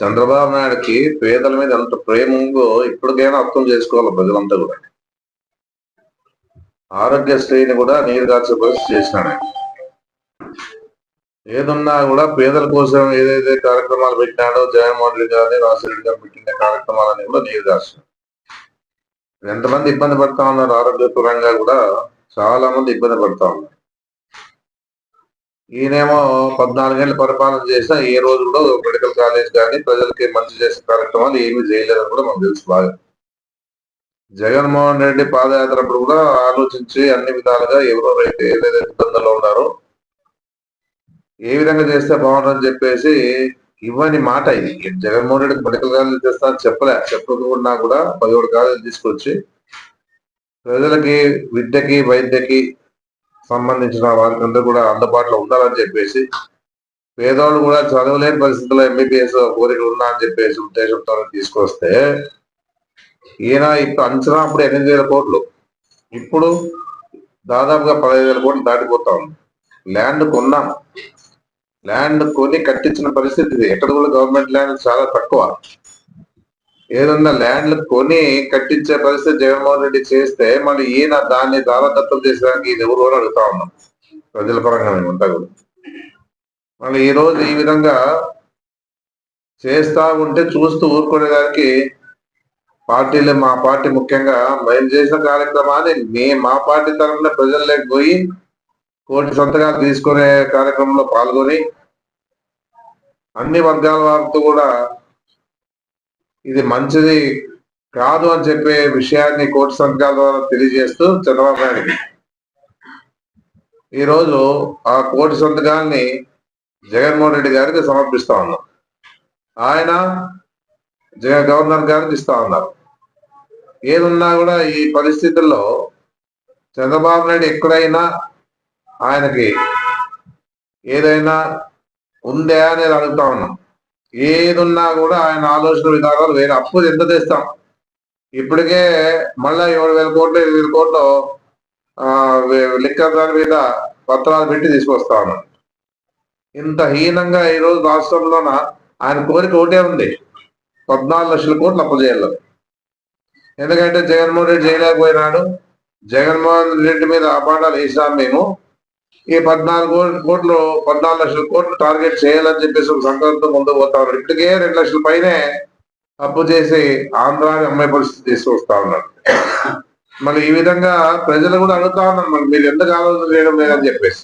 చంద్రబాబు నాయుడుకి పేదల మీద ఎంత ప్రేమ ఉందో ఇప్పటికైనా అర్థం చేసుకోవాలి ప్రజలంతా కూడా. ఆరోగ్యశ్రీని కూడా నీరు కార్చే పరిస్థితి చేసినాడు. ఏదున్నా కూడా పేదల కోసం ఏదైతే కార్యక్రమాలు పెట్టినాడో జగన్మోహన్ రెడ్డి గారిని రాజశేఖర గారు పెట్టిన కార్యక్రమాలని కూడా నీరు కార్చాడు. ఎంతమంది ఇబ్బంది పడతా ఉన్నారు, ఆరోగ్యపరంగా కూడా చాలా మంది ఇబ్బంది పడతా ఉన్నారు. ఈయనేమో 14 ఏళ్ళు పరిపాలన చేసినా ఏ రోజు కూడా మెడికల్ కాలేజ్ కానీ ప్రజలకి మంచి చేసే కార్యక్రమాలు ఏమీ చేయలేదని కూడా మనకు తెలుసు బాగా. జగన్మోహన్ రెడ్డి పాదయాత్ర అప్పుడు కూడా ఆలోచించి అన్ని విధాలుగా ఎవరెవరైతే ఏదైతే ఇబ్బందుల్లో ఉన్నారో ఏ విధంగా చేస్తే బాగుంటుందని చెప్పేసి ఇవ్వని మాట ఇది. జగన్మోహన్ రెడ్డికి మెడికల్ కాలేజ్ చేస్తా అని చెప్పకుండా కూడా 17 కాలేజీలు తీసుకొచ్చి ప్రజలకి విద్యకి వైద్యకి సంబంధించిన వారికందరూ కూడా అందుబాటులో ఉండాలని చెప్పేసి, పేదవాళ్ళు కూడా చదవలేని పరిస్థితుల్లో ఎంబీబీఎస్ కోరిక ఉన్నా అని చెప్పేసి ఉద్దేశంతో తీసుకొస్తే ఈయన ఇప్పుడు అంచనా అప్పుడు 8,000 కోట్లు, ఇప్పుడు దాదాపుగా 15,000 కోట్లు దాటిపోతా ఉంది. ల్యాండ్ కొన్నాం, ల్యాండ్ కొని కట్టించిన పరిస్థితి ఇది. ఎక్కడ కూడా గవర్నమెంట్ ల్యాండ్ చాలా తక్కువ. ఏదన్నా ల్యాండ్లు కొని కట్టించే పరిస్థితి జగన్మోహన్ రెడ్డి చేస్తే మళ్ళీ ఈయన దాన్ని దారదత్తం చేసేదానికి ఇది ఎవరు అని అడుగుతా ఉన్నాం ప్రజల పరంగా మేమంతా కూడా. మళ్ళీ ఈ రోజు ఈ విధంగా చేస్తా ఉంటే చూస్తూ ఊరుకునేదానికి పార్టీలు, మా పార్టీ ముఖ్యంగా మేము చేసిన కార్యక్రమాన్ని మా పార్టీ తరఫున ప్రజల్లోకి పోయి 1 కోటి సంతకాలు తీసుకునే కార్యక్రమంలో పాల్గొని అన్ని వర్గాల వారితో కూడా ఇది మంచిది కాదు అని చెప్పే విషయాన్ని 1 కోటి సంతకాల ద్వారా తెలియజేస్తూ చంద్రబాబు నాయుడికి ఈరోజు ఆ 1 కోటి సంతకాల్ని జగన్మోహన్ రెడ్డి గారికి సమర్పిస్తా ఉన్నాం. ఆయన గవర్నర్ గారికి ఇస్తా ఉన్నారు. ఏదున్నా కూడా ఈ పరిస్థితుల్లో చంద్రబాబు నాయుడు ఎక్కడైనా ఆయనకి ఏదైనా ఉందా అనేది అడుగుతా ఉన్నాం. ఏదున్నా కూడా ఆయన ఆలోచన విధానాలు వేరే. అప్పు ఎంత తెస్తాం, ఇప్పటికే మళ్ళా 7,000 కోట్లు 8,000 కోట్లు లిక్కర్ దాని మీద పత్రాలు పెట్టి తీసుకొస్తా ఉన్నాం. ఇంత హీనంగా ఈరోజు రాష్ట్రంలోన ఆయన కోరిక ఒకటే ఉంది, 14 లక్షల కోట్లు అప్పు చేయాలి. ఎందుకంటే జగన్మోహన్ రెడ్డి చేయలేకపోయినాడు. జగన్మోహన్ రెడ్డి మీద అపాండాలు వేసినాం మేము. ఈ 14 లక్షల కోట్లు టార్గెట్ చేయాలని చెప్పేసి ఒక సంకల్పంతో ముందుకు పోతా ఉన్నాడు. ఇప్పటికే 2 లక్షల పైనే అప్పు చేసి ఆంధ్రాని అమ్మాయి పరిస్థితి తీసుకొస్తా ఉన్నాడు. మళ్ళీ ఈ విధంగా ప్రజలు కూడా అడుగుతా ఉన్నారు, మరి మీరు ఎందుకు ఆలోచన చేయడం లేదని చెప్పేసి.